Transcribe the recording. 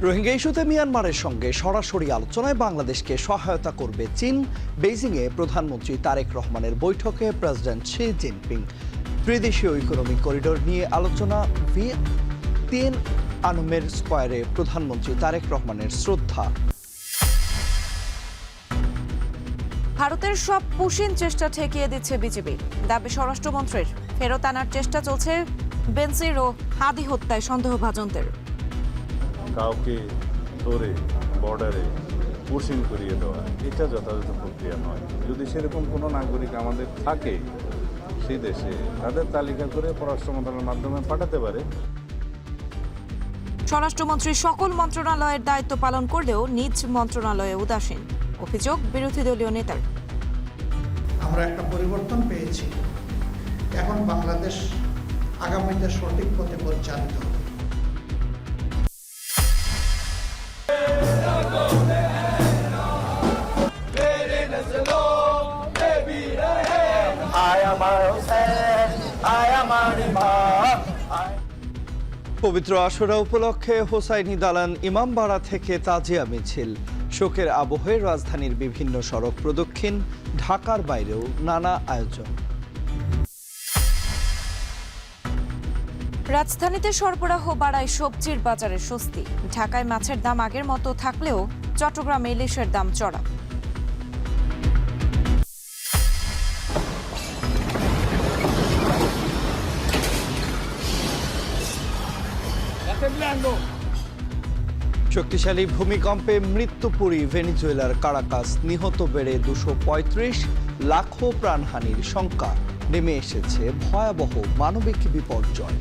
রোহিঙ্গা ইস্যুতে মিয়ানমারের সঙ্গে সরাসরি আলোচনায় বাংলাদেশকে সহায়তা করবে চীন। বেইজিংয়ে প্রধানমন্ত্রী তারেক রহমানের বৈঠকে প্রেসিডেন্ট শি জিনপিং। ত্রিদেশীয় ইকোনমিক করিডোর নিয়ে আলোচনা। তিন আনমের স্কয়ারে প্রধানমন্ত্রী তারেক রহমানের শ্রদ্ধা। ভারতের সব পুশিন চেষ্টা ঠেকিয়ে দিচ্ছে বিজেপি, দাবি স্বরাষ্ট্রমন্ত্রীর। ফেরত আনার চেষ্টা চলছে বেনজির ও হাদি হত্যায় সন্দেহভাজনদের। কাউকে ধরে বর্ডারে পুশিং করিয়ে দেওয়া এটা যথাযথ প্রক্রিয়া নয়। যদি সেরকম কোনো নাগরিক আমাদের থাকে সেই দেশে, তাদের তালিকা করে পররাষ্ট্র মন্ত্রণালয়ের মাধ্যমে পাঠাতে পারে। স্বরাষ্ট্রমন্ত্রী সকল মন্ত্রণালয়ের দায়িত্ব পালন করলেও নিজ মন্ত্রণালয়ে উদাসীন, অভিযোগ বিরোধী দলীয় নেতার। আমরা একটা পরিবর্তন পেয়েছি, এখন বাংলাদেশ আগামীতে সঠিক পথে পরিচালিত হবে। পবিত্র আশুরা উপলক্ষে হোসাইনি দালান ইমামবাড়া থেকে তাজিয়া মিছিল। শোকের আবহে রাজধানীর বিভিন্ন সড়ক প্রদক্ষিণ, ঢাকার বাইরেও নানা আয়োজন। রাজধানীতে সরবরাহ বাড়ায় সবজির বাজারে স্বস্তি। ঢাকায় মাছের দাম আগের মতো থাকলেও চট্টগ্রামে ইলিশের দাম চড়া। শক্তিশালী ভূমিকম্পে মৃত্যুপুরী ভেনেজুয়েলার কারাকাস, নিহত বেড়ে 235, লাখো প্রাণহানির শঙ্কা। নেমে এসেছে ভয়াবহ মানবিক বিপর্যয়।